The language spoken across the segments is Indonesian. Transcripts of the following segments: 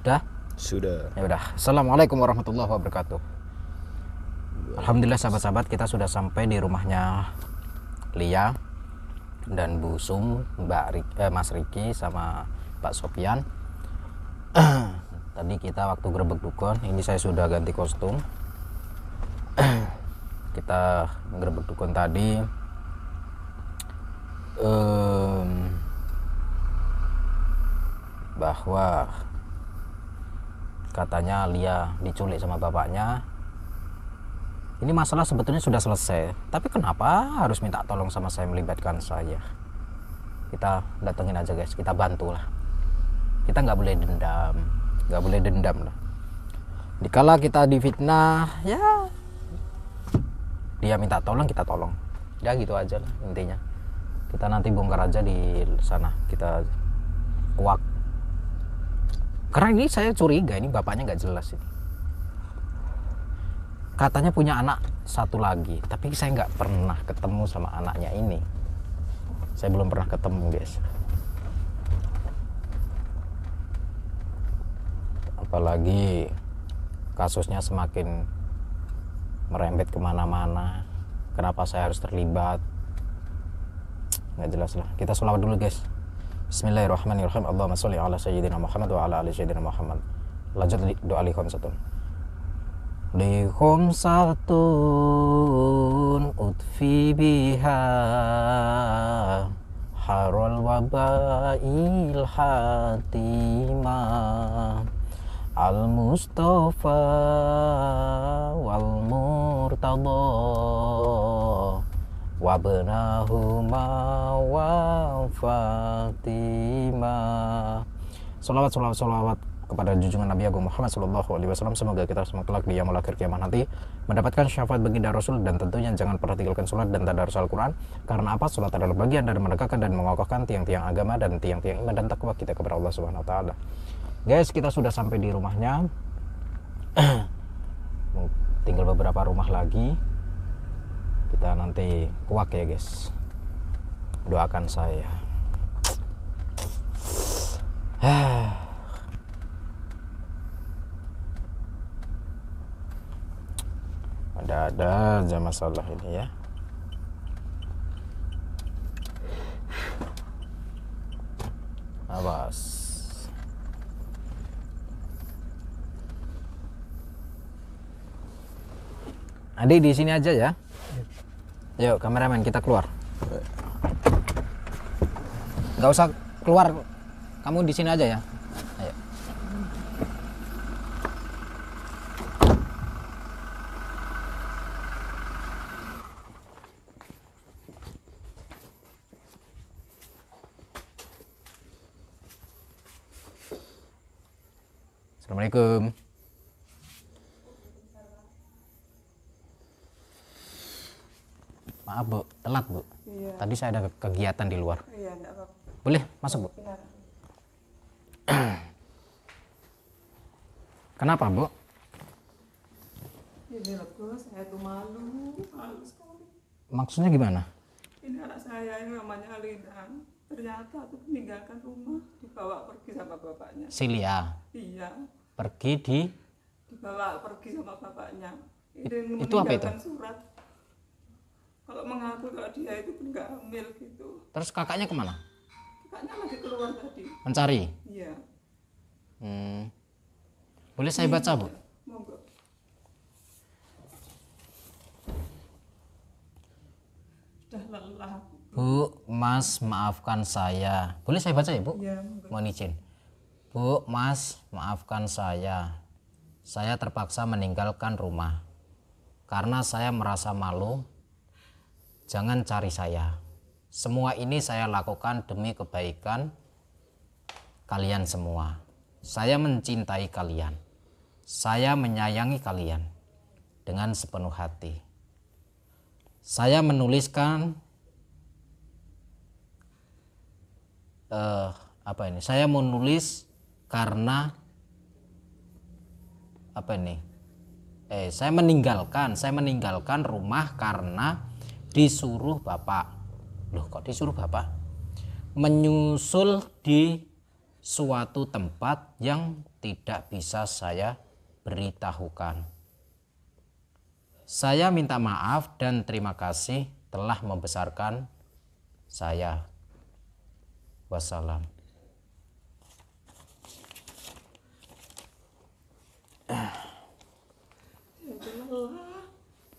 Sudah? Sudah. Ya udah. Assalamualaikum warahmatullahi wabarakatuh. Alhamdulillah sahabat-sahabat, kita sudah sampai di rumahnya Lia dan Bu Sum, Mas Riki sama Pak Sopian. Tadi kita waktu grebek dukun, ini saya sudah ganti kostum. Kita grebek dukun tadi. Bahwa katanya Lia diculik sama bapaknya. Ini masalah sebetulnya sudah selesai, tapi kenapa harus minta tolong sama saya, melibatkan saya? Kita datengin aja guys, kita bantulah. Kita nggak boleh dendam lah. Dikala kita difitnah, ya dia minta tolong, kita tolong. Ya gitu aja lah intinya. Kita nanti bongkar aja di sana, kita kuak. Karena ini saya curiga, ini bapaknya nggak jelas ini. Katanya punya anak satu lagi, tapi saya nggak pernah ketemu sama anaknya ini. Saya belum pernah ketemu guys. Apalagi kasusnya semakin merembet kemana-mana. Kenapa saya harus terlibat? Nggak jelas lah. Kita sholawat dulu guys. Bismillahirrahmanirrahim. Allahumma sholli ala sayyidina Muhammad wa ala ali sayyidina Muhammad. Lanjut doa likhom satu. Likhom satun utfi biha harul wabail hatimah al mustafa wal murtada wabnahuma wa Fatimah. Salawat kepada junjungan Nabi Agung Muhammad Sallallahu Alaihi Wasallam. Semoga kita semua kelak di yaumul akhir kiamat nanti mendapatkan syafaat baginda Rasul, dan tentunya jangan pernah tinggalkan sholat dan tadarus Al-Quran. Karena apa? Sholat adalah bagian dari menegakkan dan mengokohkan tiang-tiang agama dan tiang-tiang iman dan takwa kita kepada Allah Subhanahu Wa Taala. Guys, kita sudah sampai di rumahnya. Tinggal beberapa rumah lagi. Kita nanti kuak ya guys. Doakan saya. Ada aja masalah ini ya. Awas. Adik di sini aja ya. Yuk kameramen, kita keluar. Gak usah keluar, kamu di sini aja ya. Ayo. Assalamualaikum. Maaf Bu, telat Bu. Iya. Tadi saya ada kegiatan di luar. Iya, enggak apa-apa. Boleh masuk Bu? Benar. Kenapa Bu? Ini loh Gus, saya tuh malu sekali. Maksudnya gimana? Ini anak saya ini namanya Alidan. Ternyata tuh meninggalkan rumah, dibawa pergi sama bapaknya. Silia Iya, pergi dibawa pergi sama bapaknya. Itu apa itu? Meninggalkan surat. Kalau mengaku kalau dia itu nggak hamil gitu. Terus kakaknya kemana? Kakaknya lagi keluar tadi. Mencari. Iya. Boleh saya baca Bu? Monggo. Sudah lelah. Bu, Mas maafkan saya. Boleh saya baca ya Bu? Iya, monggo. Mohon izin. Bu, Mas maafkan saya. Saya terpaksa meninggalkan rumah karena saya merasa malu. Jangan cari saya. Semua ini saya lakukan demi kebaikan kalian semua. Saya mencintai kalian. Saya menyayangi kalian dengan sepenuh hati. Saya menuliskan Saya menulis karena saya meninggalkan rumah karena disuruh bapak. Loh kok disuruh bapak? Menyusul di suatu tempat yang tidak bisa saya beritahukan. Saya minta maaf dan terima kasih telah membesarkan saya. Wassalam.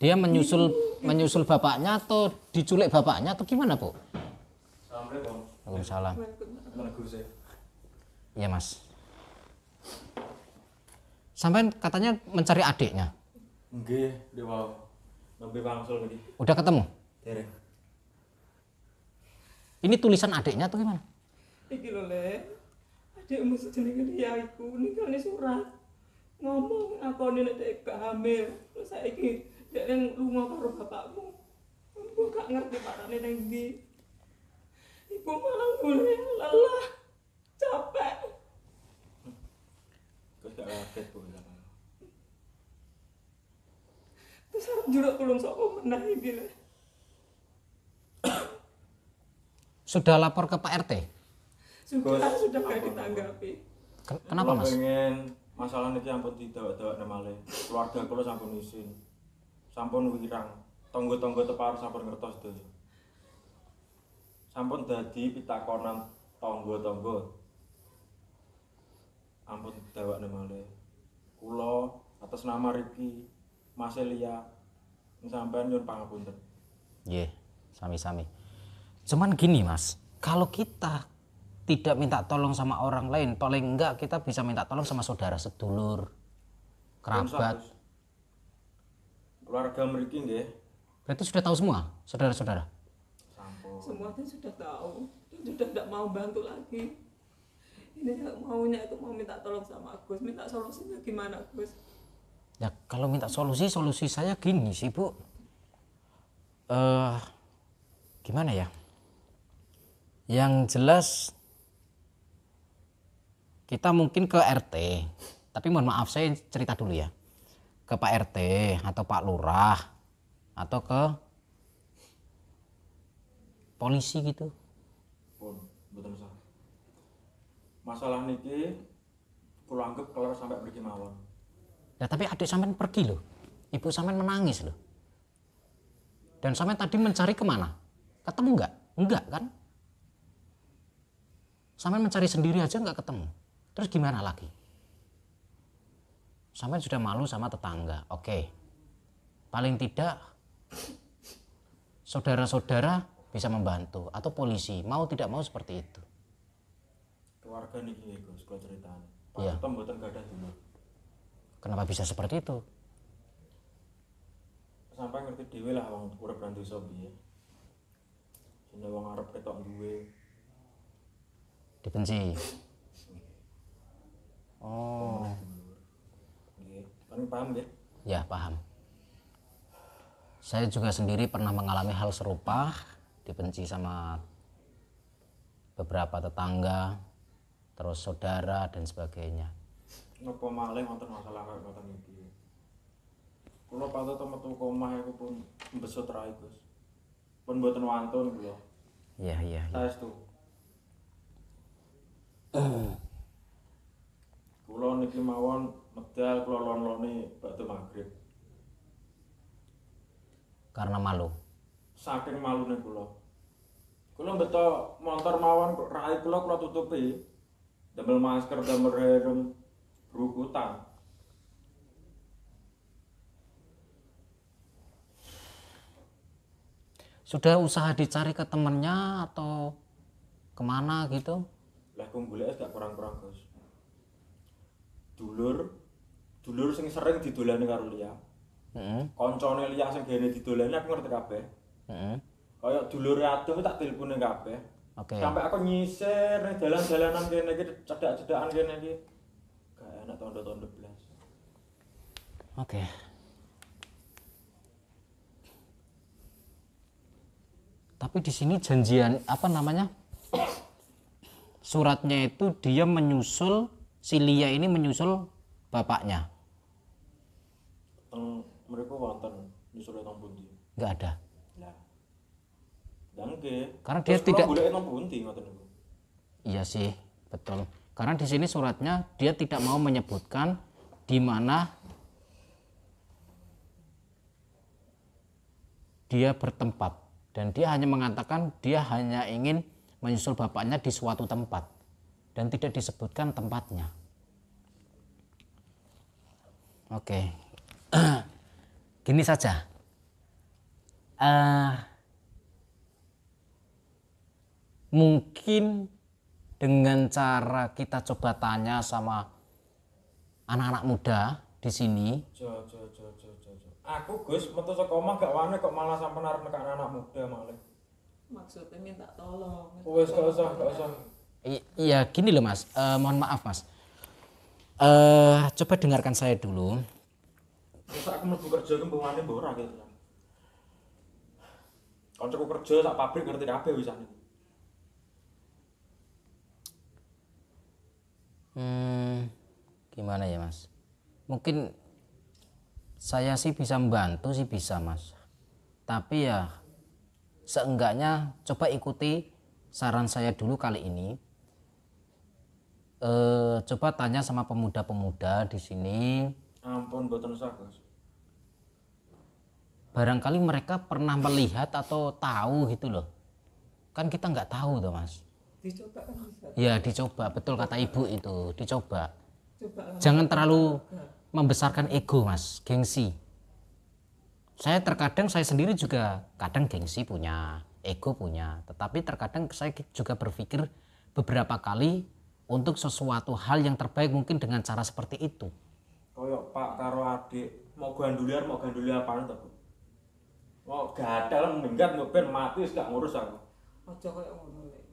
Dia menyusul bapaknya atau diculik bapaknya atau gimana, Bu? Assalamualaikum. Waalaikumsalam. Menegur saya. Iya, Mas. Sampai katanya mencari adiknya. Nggih, dia mau lebih wangsul lagi. Udah ketemu? Dereng. Ini tulisan adiknya atau gimana? Iki lho, Le. Adikmu sejenenge Lia iku ninggalne surat. Ngomong aku nek dek gak hamil. Terus saiki dek nang lunga karo bapakmu. Aku gak ngerti parane nang ndi. Ibu malah mulai lelah, capek. Terus gak kaget Bu. Terus arep njuruk tulung sapa meneh iki, Le. Sudah lapor ke Pak RT? Sudah gak ditanggapi. Kenapa, Mas? Pengen masalah niki ampun didawak-dawakne malih. Keluarga kula sampun isin. Sampun wirang. Tangga-tangga tepar sampun ngertos sedaya. Sampun dadi pitakonan tangga-tangga. Ampun didawakne malih. Kula atas nama Riki Mas Elia sampean nyuwun pangapunten. Nggih, sami-sami. Cuman gini, Mas, kalau kita tidak minta tolong sama orang lain, paling enggak kita bisa minta tolong sama saudara sedulur, kerabat. Keluarga mriki nggih. Berarti sudah tahu semua, saudara-saudara? Sampun. Semuanya sudah tahu dan sudah tidak mau bantu lagi. Ini maunya itu mau minta tolong sama Gus, minta solusinya gimana, Gus? Ya kalau minta solusi saya gini sih, Bu. Gimana ya? Yang jelas kita mungkin ke RT, tapi mohon maaf saya cerita dulu ya. Ke Pak RT atau Pak Lurah atau ke polisi gitu. Pun mboten usah. Masalah niki kula anggap kelar sampai mriki mawon. Ya tapi adik sampean pergi loh. Ibu sampean menangis loh. Dan sampean tadi mencari kemana? Ketemu nggak? Enggak kan? Sampean mencari sendiri aja nggak ketemu. Terus gimana lagi? Sampean sudah malu sama tetangga. Oke. Paling tidak saudara-saudara bisa membantu atau polisi. Mau tidak mau seperti itu. Keluarga niki nggih Gus, kula critani. Iya. Paketem mboten gadah dulur. Kenapa bisa seperti itu? Sampai ngerti dhewe lah wong urip lan dosa piye. Sine wong arep ketok duwe. Dibenci. Oh, Nggih, kan paham nggih? ya paham. Saya juga sendiri pernah mengalami hal serupa, dibenci sama beberapa tetangga, terus saudara dan sebagainya. Napa malih wonten masalah kaya ngoten iki. Kula patut metu ke omah iku pun mbesut rae Gus. Pun mboten wantun kula. Iya, iya, iya. Saestu. Kula niki mawon medal kula lon-loni bakda magrib. Karena malu. Saking malune kula. Kula beto motor mawon rai kula tutupi. Damel masker, damel helm, berukutan. Sudah usaha dicari ke temennya atau kemana gitu? Lah kok golek gak kurang-kurang Gus. Dulur sing sering didolani karo Lia. Heeh. Koncone Lia sing gene didolani aku ngerti kabeh. Heeh. Kaya dulure adoh tak tilpune kabeh. Oke. Sampai aku nyisir ning dalan-dalanan kene iki cedak-cedakan kene iki. Gak enak tondo-tondo blas. Oke. Tapi di sini janjian apa namanya? Suratnya itu dia menyusul si Lia ini menyusul bapaknya. Teng mriku wonten nyusul teng pundi? Enggak ada. Lah. Lah nggih. Karena dia tidak golek teng pundi ngoten niku. Iya sih, betul. Karena di sini suratnya dia tidak mau menyebutkan di mana dia bertempat, dan dia hanya mengatakan dia hanya ingin menyusul bapaknya di suatu tempat dan tidak disebutkan tempatnya. Oke. Gini saja. Mungkin dengan cara kita coba tanya sama anak-anak muda di sini. Aku Gus metu saka omah gak wani kok malah sampe arep nekak anak muda malah. Maksudnya minta tolong. Wes gak usah. Iya gini loh Mas, mohon maaf Mas. Coba dengarkan saya dulu. Terus aku mlebu kerja ki mbungane mbok ora gitu. Kancaku kerja sak pabrik ngerti kabeh wisane. Gimana ya Mas? Mungkin saya sih bisa membantu sih bisa Mas. Tapi ya seenggaknya coba ikuti saran saya dulu kali ini. Coba tanya sama pemuda-pemuda di sini. Ampun mboten usah Gus. Barangkali mereka pernah melihat atau tahu gitu loh. Kan kita nggak tahu tuh Mas. Dicoba kan bisa. Ya dicoba, betul kata ibu itu, dicoba. Coba lah. Jangan terlalu membesarkan ego Mas, gengsi. Saya terkadang saya sendiri juga kadang gengsi punya, ego punya. Tetapi terkadang saya juga berpikir beberapa kali untuk sesuatu hal yang terbaik mungkin dengan cara seperti itu. Koyok Pak karo adik mau ganduli apaan to, Bu? Mau gadal minggat ben mati wis gak ngurus aku. Aja koyo ngono lek.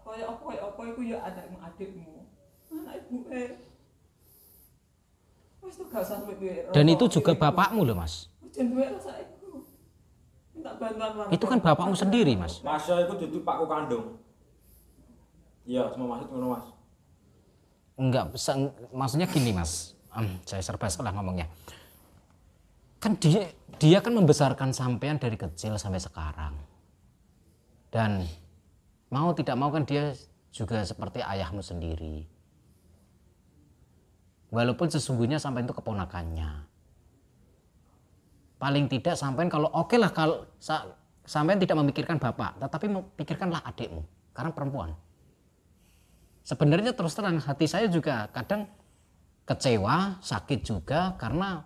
Koyo apa iku ya adikmu. Anak ibu wis tuh gak sampe duwe. Dan itu juga bapakmu loh Mas. Jan duwe rasa iku. Minta bantuan warga. Itu kan bapakmu sendiri Mas. Masya iku dudu pakku kandung. Iya, semua maksud ngono Mas. Enggak, maksudnya gini Mas. Saya serba salah ngomongnya. Kan dia kan membesarkan sampean dari kecil sampai sekarang. Dan mau tidak mau kan dia juga seperti ayahmu sendiri. Walaupun sesungguhnya sampean itu keponakannya. Paling tidak sampean kalau oke lah kalau sampean tidak memikirkan bapak, tetapi memikirkanlah adikmu karena perempuan. Sebenarnya terus terang hati saya juga kadang kecewa, sakit juga karena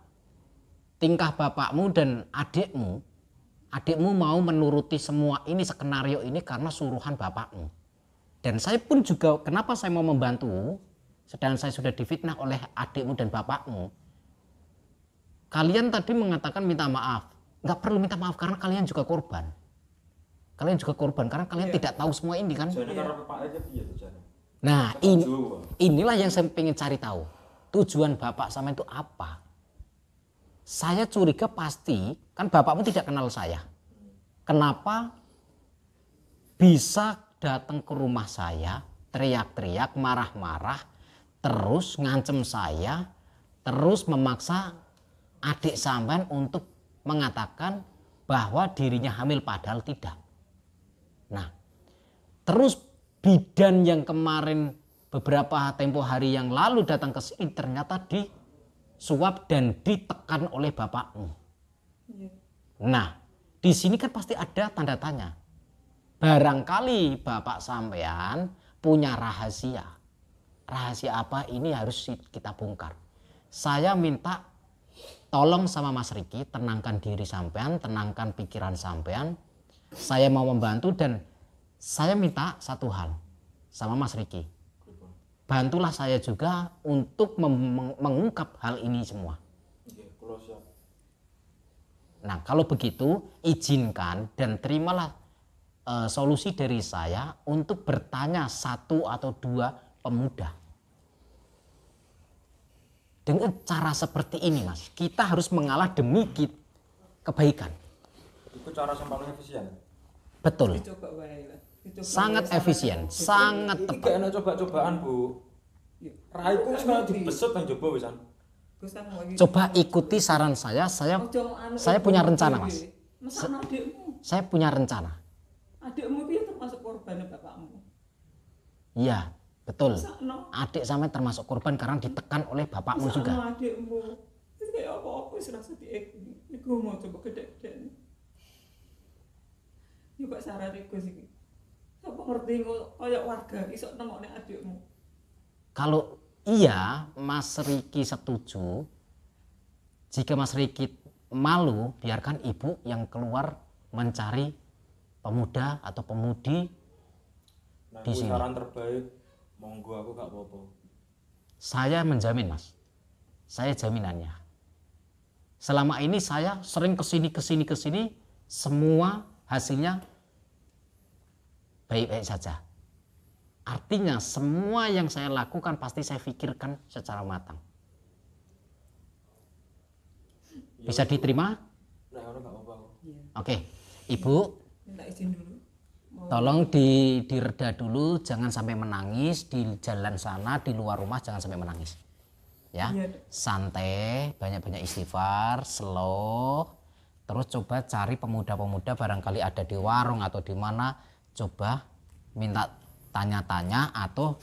tingkah bapakmu dan adikmu mau menuruti semua ini skenario ini karena suruhan bapakmu. Dan saya pun juga kenapa saya mau membantu sedang saya sudah difitnah oleh adikmu dan bapakmu. Kalian tadi mengatakan minta maaf. Nggak perlu minta maaf karena kalian juga korban. Kalian juga korban karena kalian tidak tahu semua ini kan. Jadi karo Pak aja piye to jane? Nah, inilah yang saya ingin cari tahu. Tujuan bapak sama itu apa? Saya curiga pasti, kan bapakmu tidak kenal saya. Kenapa bisa datang ke rumah saya, teriak-teriak, marah-marah, terus ngancem saya, terus memaksa adik sampean untuk mengatakan bahwa dirinya hamil padahal tidak. Nah, terus bidan yang kemarin beberapa tempo hari yang lalu datang ke sini ternyata disuap dan ditekan oleh bapakmu. Nah, di sini kan pasti ada tanda tanya. Barangkali bapak sampean punya rahasia. Rahasia apa ini harus kita bongkar. Saya minta tolong sama Mas Riki, tenangkan diri sampean, tenangkan pikiran sampean. Saya mau membantu dan saya minta satu hal sama Mas Riki. Bantulah saya juga untuk mengungkap hal ini semua. Nah, kalau begitu izinkan dan terimalah solusi dari saya untuk bertanya satu atau dua pemuda. Dengan cara seperti ini Mas, kita harus mengalah demi kebaikan. Itu cara yang paling efisien. Betul. Dicoba wae lah. Sangat efisien, sangat Iki tepat. gak coba-cobaan, Bu. Raiku wis kaya dibeset nang jaba wisan. Coba ikuti saran saya punya rencana Mas. Masa adikmu? Saya punya rencana. Adikmu itu termasuk korban bapakmu. Iya, Betul. Sakno. Adik sampean termasuk korban karena ditekan oleh bapakmu juga. Sakno adikmu. Wis kaya apa-apa wis rasa diekni. Iku mau coba kedek-kedek. Yo kok syarat iku sih. Sapa ngerti kok kaya warga iso nemokne adikmu. Kalau iya, Mas Riki setuju. Jika Mas Riki malu, biarkan ibu yang keluar mencari pemuda atau pemudi Nah, di kuwi sini. saran terbaik, monggo aku gak apa-apa. Saya menjamin, Mas. Saya jaminannya. Selama ini saya sering kesini, semua hasilnya baik-baik saja. Artinya semua yang saya lakukan pasti saya pikirkan secara matang. Bisa diterima? Nah, ngono gak apa-apa. Iya. Oke, Ibu, Minta izin dulu. Mau tolong direda dulu, jangan sampai menangis di jalan sana, di luar rumah jangan sampai menangis. Ya, Iya, Dok. santai, banyak-banyak istighfar, slow. Terus coba cari pemuda-pemuda barangkali ada di warung atau di mana, coba minta tanya-tanya atau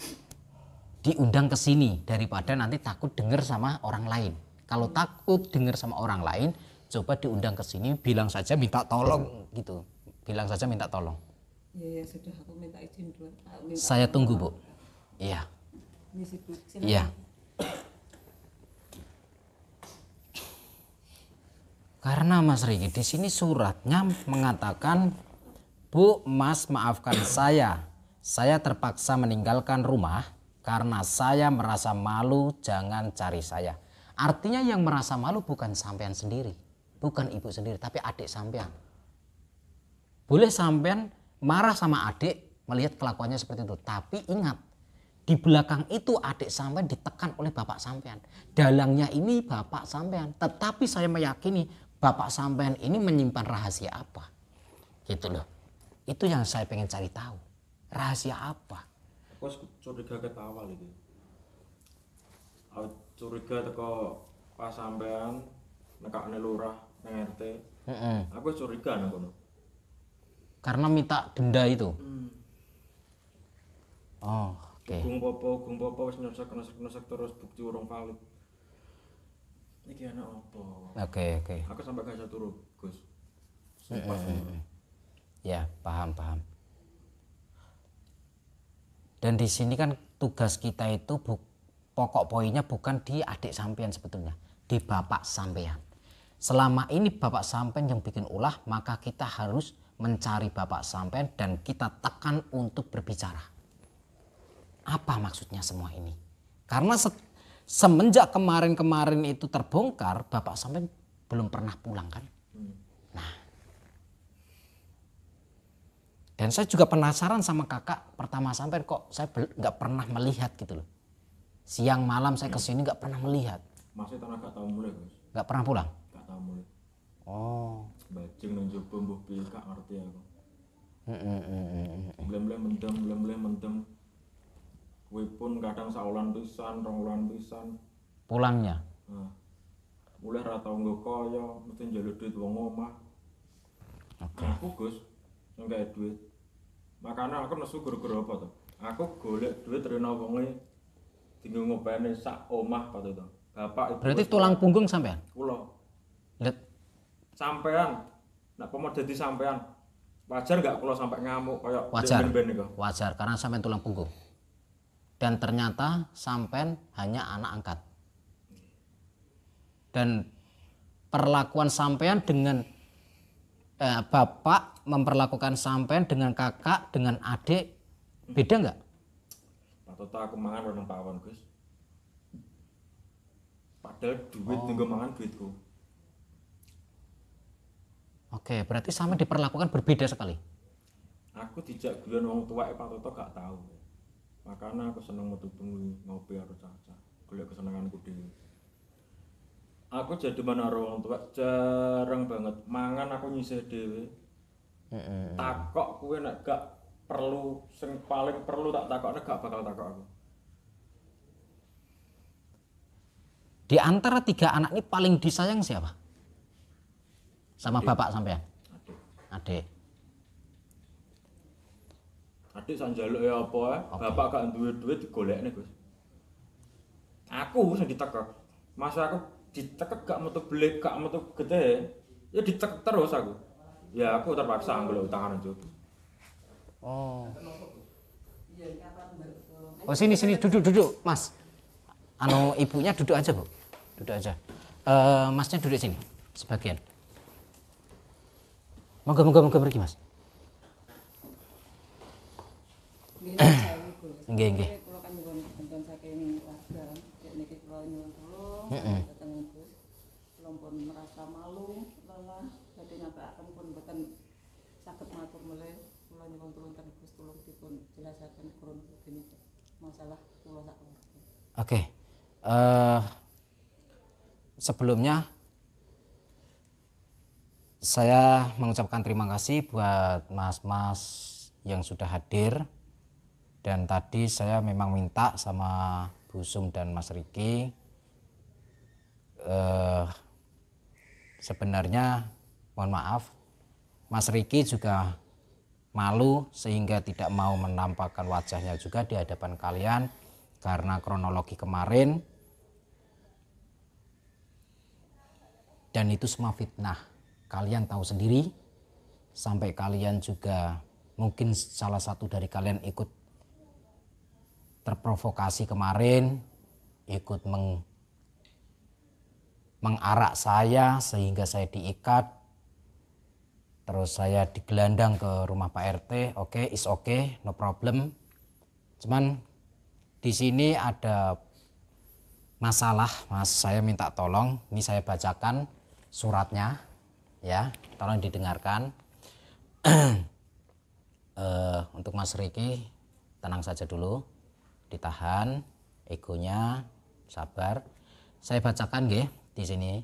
diundang ke sini daripada nanti takut dengar sama orang lain. Kalau takut dengar sama orang lain, coba diundang ke sini, bilang saja minta tolong gitu. Bilang saja minta tolong. Iya, ya sudah aku minta izin dulu. Aku minta Saya tunggu, Bu. Iya. misi Bu. Silakan. Iya. Karena Mas Riki di sini suratnya mengatakan, Bu, Mas maafkan saya. Saya terpaksa meninggalkan rumah karena saya merasa malu, jangan cari saya. Artinya yang merasa malu bukan sampean sendiri, bukan ibu sendiri, tapi adik sampean. Boleh sampean marah sama adik melihat kelakuannya seperti itu, tapi ingat, di belakang itu adik sampean ditekan oleh bapak sampean. Dalangnya ini bapak sampean, tetapi saya meyakini bapak sampean ini menyimpan rahasia apa. Gitu loh. Itu yang saya pengen cari tahu. Rahasia apa? Aku curiga ketawa iki. Aku curiga teko pas sampean nekakne lurah nang RT. Aku curiga nang kono. Karena minta denda itu. Oh, oke. Gung popo wis nyesek terus bukti urung valid. Iki anak apa? Oke. Aku sampai gak bisa turu, Gus. Sumpah. Ya, paham. Dan di sini kan tugas kita itu pokok poinnya bukan di adik sampean sebetulnya, di bapak sampean. Selama ini bapak sampean yang bikin ulah, maka kita harus mencari bapak sampean dan kita tekan untuk berbicara. Apa maksudnya semua ini? Karena semenjak kemarin itu terbongkar, bapak sampean belum pernah pulang kan? Nah, dan saya juga penasaran sama kakak pertama sampean, kok saya nggak pernah melihat gitu loh. Siang malam saya kesini nggak pernah melihat. Masih tanah gak tau mulai, Gus. Nggak pernah pulang. Gak tau mulai. Oh. Bajing nang njaba mbuh piye gak ngerti aku. Blem-blem mendem. Kuwi pun kadang saulan pisan, rong wulan pisan. Pulangnya. Nah. Mulai ra tau nggo kaya, mesti njaluk duit wong omah. Oke. Aku Gus, sing gawe duit. Makanya aku nesu gara-gara apa to? Aku golek duit rene wonge dienggo ngopeni sak omah apa to. Bapak ibu. Berarti tulang punggung sampean. kula. Lihat. Sampean, nek pomo dadi sampean, wajar gak kula sampai ngamuk kaya Wajar. ben-ben niku? Wajar karena sampean tulang punggung. Dan ternyata sampean hanya anak angkat. Dan perlakuan sampean dengan bapak memperlakukan sampean dengan kakak, dengan adik beda nggak? Patut aku mangan nang pawon, Gus. Padahal duit nggo mangan duitku. Oke, berarti sampean diperlakukan berbeda sekali. Aku dijak guyon wong tuwek patut gak tahu. Makanya aku seneng metu bengi ngopi karo Caca, golek kesenenganku dhewe. Aku jadi mana wong tuwek jarang banget mangan, aku nyisih dhewe. Takok kuwi nek gak perlu, sing paling perlu tak takokne gak bakal takok aku. Di antara tiga anak ini paling disayang siapa? Sama bapak sampean? Aduh. Adik. Adik sak njaluk ya apa ae, bapak gak duwe duit digolekne, Gus. Aku sing ditekek. Masa aku ditekek gak metu belik, gak metu gede. Ya ditekek terus aku. Ya aku terpaksa nggolek utangan itu. Oh. Oh sini duduk Mas. Anu ibunya duduk aja Bu, duduk aja. Masnya duduk sini sebagian. Moga pergi Mas. Nggih. Kula kan nyuwun bantuan saking warga, dek niki kula nyuwun tulung dhateng Gus. Kula pun merasa malu, lelah badhe nyapakaken pun mboten saged matur melih. Kula nyuwun tulung teng Gus tulung dipun jelasaken kurun begini masalah kula sak keluarga. Oke. Sebelumnya saya mengucapkan terima kasih buat mas-mas yang sudah hadir. Dan tadi saya memang minta sama Bu Sum dan Mas Riki, sebenarnya mohon maaf Mas Riki juga malu sehingga tidak mau menampakkan wajahnya juga di hadapan kalian karena kronologi kemarin, dan itu semua fitnah. Kalian tahu sendiri, sampai kalian juga mungkin salah satu dari kalian ikut terprovokasi kemarin, ikut mengarak saya sehingga saya diikat, terus saya digelandang ke rumah Pak RT. Oke, is okay, no problem. Cuman di sini ada masalah, Mas. Saya minta tolong, ini saya bacakan suratnya, ya, tolong didengarkan. Untuk Mas Riki, tenang saja dulu. Ditahan egonya, sabar. Saya bacakan nggih di sini.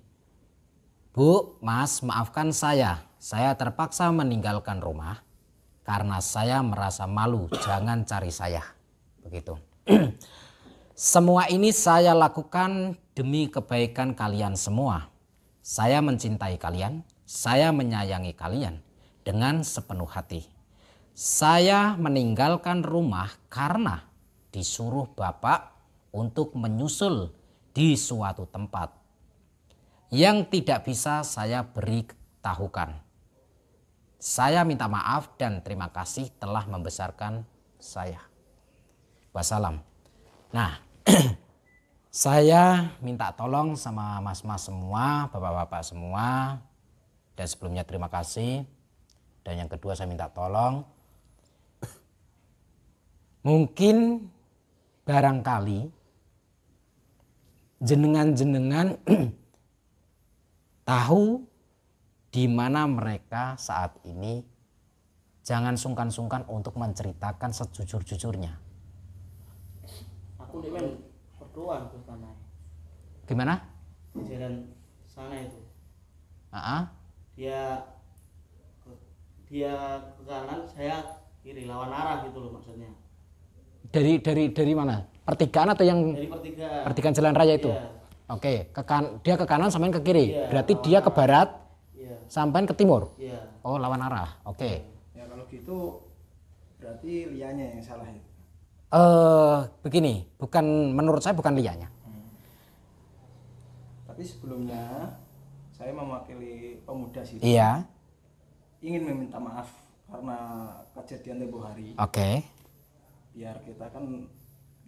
Bu, Mas, maafkan saya. Saya terpaksa meninggalkan rumah karena saya merasa malu. Jangan cari saya. Begitu. Semua ini saya lakukan demi kebaikan kalian semua. Saya mencintai kalian, saya menyayangi kalian dengan sepenuh hati. Saya meninggalkan rumah karena disuruh bapak untuk menyusul di suatu tempat yang tidak bisa saya beritahukan. Saya minta maaf dan terima kasih telah membesarkan saya. Wassalam. Nah, saya minta tolong sama mas-mas semua, bapak-bapak semua, dan sebelumnya terima kasih. Dan yang kedua saya minta tolong, mungkin barangkali jenengan-jenengan tahu di mana mereka saat ini. Jangan sungkan-sungkan untuk menceritakan sejujur-jujurnya. Aku demen berdoa ke sana. Gimana? Di jalan sana itu. Dia ke kanan, saya kiri, lawan arah gitu loh maksudnya. Dari mana? Pertigaan atau yang Dari pertigaan. pertigaan jalan raya itu? Iya. Oke, dia ke kanan sampai ke kiri. Iya, Berarti dia ke barat Iya. sampai ke timur. Iya. Oh, lawan arah. Oke. Ya kalau gitu berarti lianya yang salah itu. Begini, bukan, menurut saya bukan lianya. Tapi sebelumnya saya mewakili pemuda sih. Iya. Ingin meminta maaf karena kejadian tempo hari. Oke. Biar kita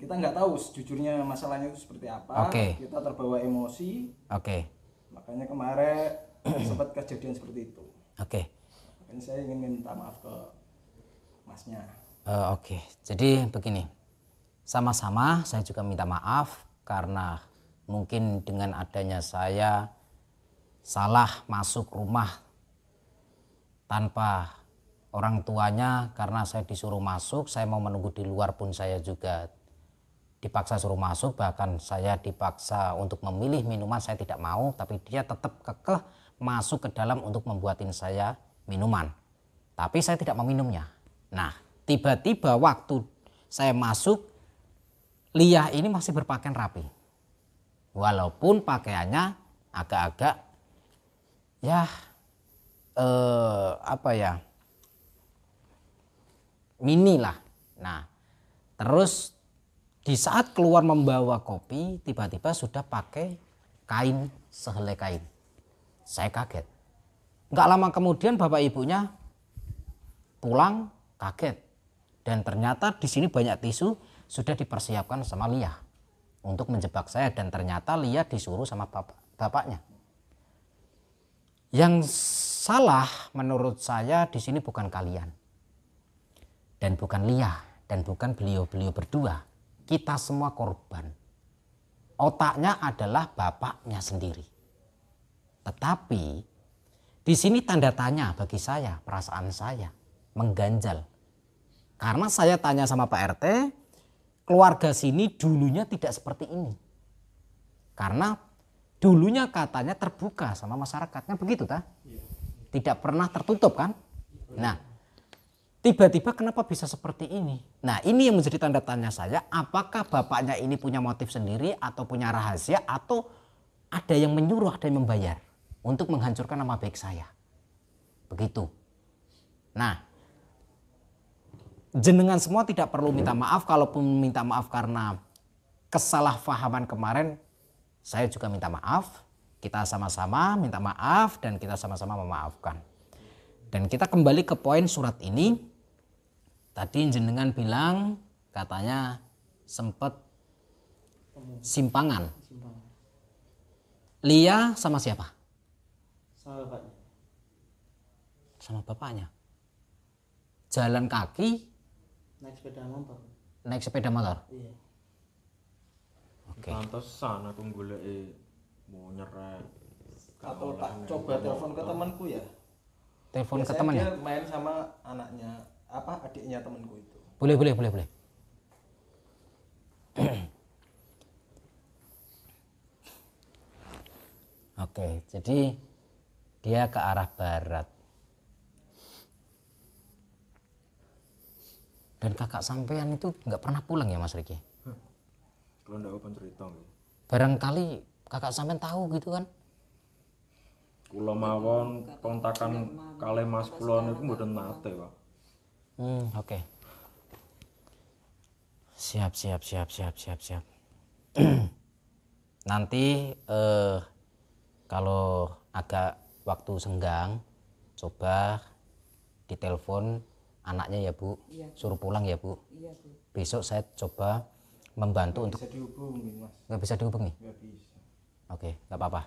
nggak tahu sejujurnya masalahnya itu seperti apa. Oke. Kita terbawa emosi. Oke. Makanya kemarin sempat kejadian seperti itu. Oke. Makanya saya ingin minta maaf ke masnya. Oke. Jadi begini. Sama-sama saya juga minta maaf karena mungkin dengan adanya saya salah masuk rumah tanpa orang tuanya, karena saya disuruh masuk, saya mau menunggu di luar pun saya juga dipaksa suruh masuk, bahkan saya dipaksa untuk memilih minuman, saya tidak mau, tapi dia tetap kekeh masuk ke dalam untuk membuatin saya minuman, tapi saya tidak meminumnya. Nah, tiba-tiba waktu saya masuk, Lia ini masih berpakaian rapi, walaupun pakaiannya agak-agak ya mini lah, Nah, terus di saat keluar membawa kopi, tiba-tiba sudah pakai kain, sehelai kain. Saya kaget. Nggak lama kemudian bapak ibunya pulang kaget. Dan ternyata di sini banyak tisu sudah dipersiapkan sama Lia untuk menjebak saya. Dan ternyata Lia disuruh sama bapaknya. Yang salah menurut saya di sini bukan kalian. Dan bukan Lia. Dan bukan beliau-beliau berdua. Kita semua korban. Otaknya adalah bapaknya sendiri. Tetapi di sini tanda tanya bagi saya, perasaan saya mengganjal. Karena saya tanya sama Pak RT, keluarga sini dulunya tidak seperti ini. Karena dulunya katanya terbuka sama masyarakatnya, begitu tak? Tidak pernah tertutup kan? Nah, tiba-tiba kenapa bisa seperti ini? Nah, ini yang menjadi tanda tanya saya, apakah bapaknya ini punya motif sendiri atau punya rahasia atau ada yang menyuruh, ada yang membayar untuk menghancurkan nama baik saya. Begitu. Nah, jenengan semua tidak perlu minta maaf, kalaupun minta maaf karena kesalahpahaman kemarin, saya juga minta maaf. Kita sama-sama minta maaf dan kita sama-sama memaafkan. Dan kita kembali ke poin surat ini. Tadi jenengan bilang katanya sempat simpangan. Lia sama siapa? Sama bapaknya. Sama bapaknya. Jalan kaki, Naik sepeda motor. naik sepeda motor. Iya. Oke. Pantesan aku goleki mau nyerek. Atau tak coba telepon ke temanku ya. Telepon ke Biasanya temannya. dia main sama anaknya, adiknya temanku itu. Boleh. Oke, jadi dia ke arah barat. Dan kakak sampean itu nggak pernah pulang ya Mas Riki? Kalau ndak open cerita gitu. Barangkali kakak sampean tahu gitu kan? Kula mawon kontakan kalih Mas kula niku mboten nate, Pak. Oke. Siap. Nanti kalau agak waktu senggang, coba ditelepon anaknya ya Bu, Iya. suruh pulang ya Bu. Iya, Bu. Besok saya coba membantu untuk Bisa dihubungi mas? nggak bisa dihubungi. Nggak bisa. Oke, nggak apa-apa.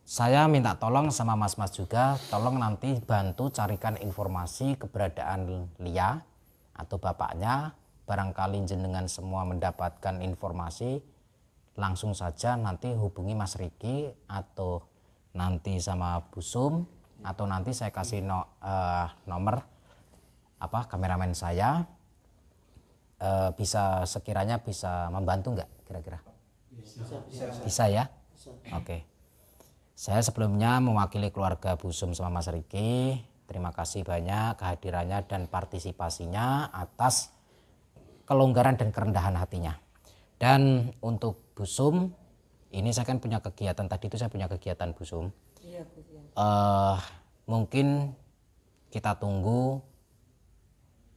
Saya minta tolong sama mas-mas juga, tolong nanti bantu carikan informasi keberadaan Lia atau bapaknya. Barangkali jenengan semua mendapatkan informasi, langsung saja nanti hubungi Mas Riki atau nanti sama Bu Sum, atau nanti saya kasih nomor kameramen saya. Bisa sekiranya bisa membantu nggak kira-kira? Bisa ya? Oke. Saya sebelumnya mewakili keluarga Bu Sum sama Mas Riki, terima kasih banyak kehadirannya dan partisipasinya atas kelonggaran dan kerendahan hatinya. Dan untuk Bu Sum, ini saya kan punya kegiatan, tadi itu saya punya kegiatan Bu Sum. Iya, Bu. Ya. Mungkin kita tunggu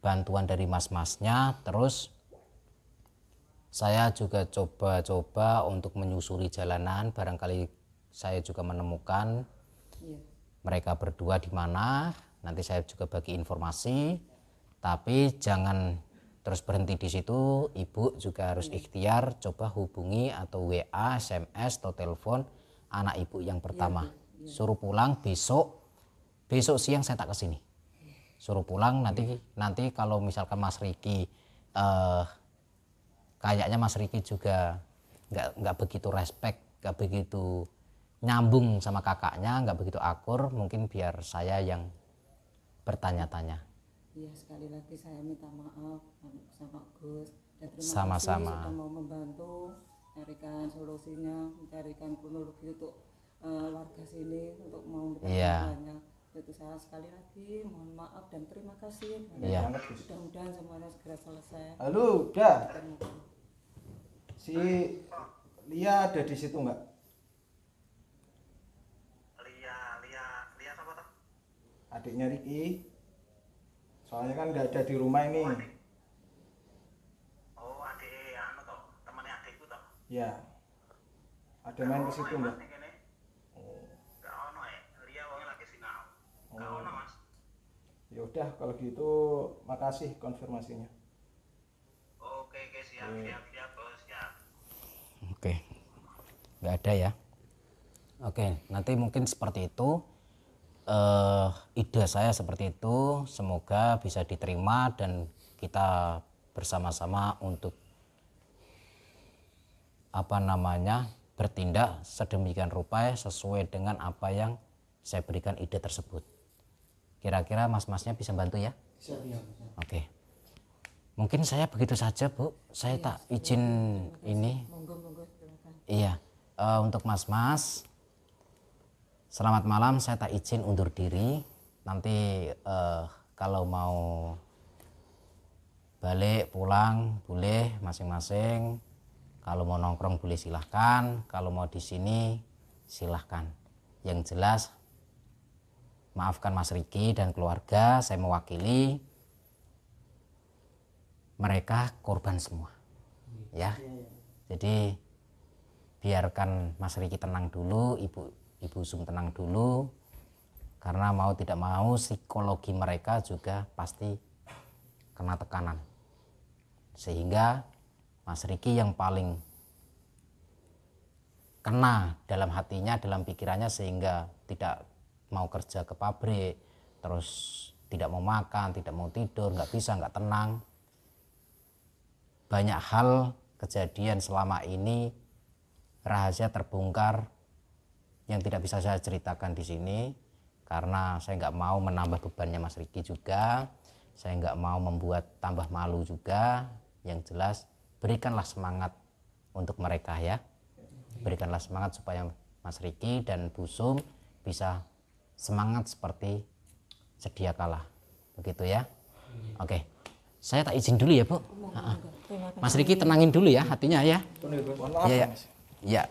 bantuan dari mas-masnya, terus saya juga coba untuk menyusuri jalanan, barangkali saya juga menemukan mereka berdua di mana. Nanti saya juga bagi informasi, tapi jangan terus berhenti di situ. Ibu juga harus ikhtiar, coba hubungi atau WA, SMS atau telepon anak ibu yang pertama. Suruh pulang besok siang saya tak kesini. Suruh pulang nanti kalau misalkan Mas Riki kayaknya Mas Riki juga nggak begitu respect, nggak begitu nyambung sama kakaknya, nggak begitu akur, mungkin biar saya yang bertanya-tanya. Iya, sekali lagi saya minta maaf sama Gus dan terima Sama-sama. kasih sudah mau membantu mencarikan solusinya, mencarikan kronologi untuk warga sini untuk mau Iya. banyak. Itu saya sekali lagi mohon maaf dan terima kasih. Iya. Mudah-mudahan semuanya segera selesai. Halo, udah. Si Lia ada di situ nggak? Lia siapa tuh? Adiknya Riki. Soalnya kan nggak ada di rumah ini. Oh, adik anu toh, temannya adikku toh. Ya. Ada main ke situ, Mbak. Gak ono ya, Ria wongnya lagi sinau. Gak ono mas. Ya udah kalau gitu makasih konfirmasinya. Oke, siap bos, siap. Oke, nggak ada ya. Oke, nanti mungkin seperti itu. Ide saya seperti itu. Semoga bisa diterima dan kita bersama-sama untuk bertindak sedemikian rupa sesuai dengan apa yang saya berikan ide tersebut. Kira-kira mas-masnya bisa bantu ya? Siap ya. Oke. Mungkin saya begitu saja, Bu. Saya tak izin ini. Monggo silakan. Iya. Untuk mas-mas, selamat malam. Saya tak izin undur diri. Nanti kalau mau balik pulang boleh masing-masing. Kalau mau nongkrong boleh silahkan. Kalau mau di sini silahkan. Yang jelas maafkan Mas Riki dan keluarga. Saya mewakili. Mereka korban semua, ya. Jadi biarkan Mas Riki tenang dulu, Ibu Sum tenang dulu, karena mau tidak mau psikologi mereka juga pasti kena tekanan, sehingga Mas Riki yang paling kena dalam hatinya, dalam pikirannya, sehingga tidak mau kerja ke pabrik, terus tidak mau makan, tidak mau tidur, nggak bisa, nggak tenang. Banyak hal kejadian selama ini rahasia terbongkar yang tidak bisa saya ceritakan di sini karena saya nggak mau menambah bebannya Mas Riki juga, saya nggak mau membuat tambah malu juga. Yang jelas berikanlah semangat untuk mereka ya, berikanlah semangat supaya Mas Riki dan Bu Sum bisa semangat seperti sedia kala, begitu ya. Oke, saya tak izin dulu ya Bu. Mas Riki tenangin dulu ya hatinya ya. Mohon maaf, Iya, Mas. ya.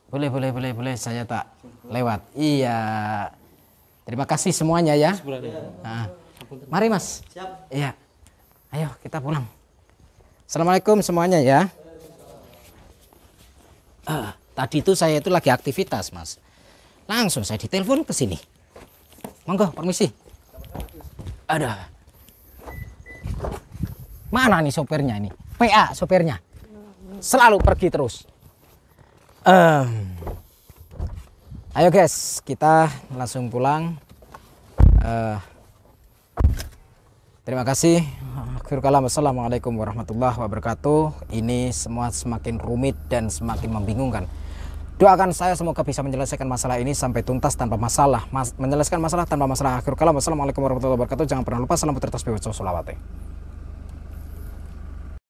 Boleh. Saya tak lewat. Iya. Terima kasih semuanya ya. Nah, mari Mas. Siap. Iya. Ayo kita pulang. Assalamualaikum semuanya ya. Tadi itu saya itu lagi aktivitas Mas. Langsung saya ditelepon ke sini. Monggo, permisi. Ada. Mana nih sopirnya ini? PA sopirnya. Selalu pergi terus. Ayo guys, kita langsung pulang. Terima kasih. Akhirul kalam, wassalamualaikum warahmatullahi wabarakatuh. Ini semua semakin rumit dan semakin membingungkan. Doakan saya semoga bisa menyelesaikan masalah ini sampai tuntas tanpa masalah. Menyelesaikan masalah tanpa masalah. Akhirul kalam, wassalamualaikum warahmatullahi wabarakatuh. Jangan pernah lupa salam putri tasbih wa sholawat.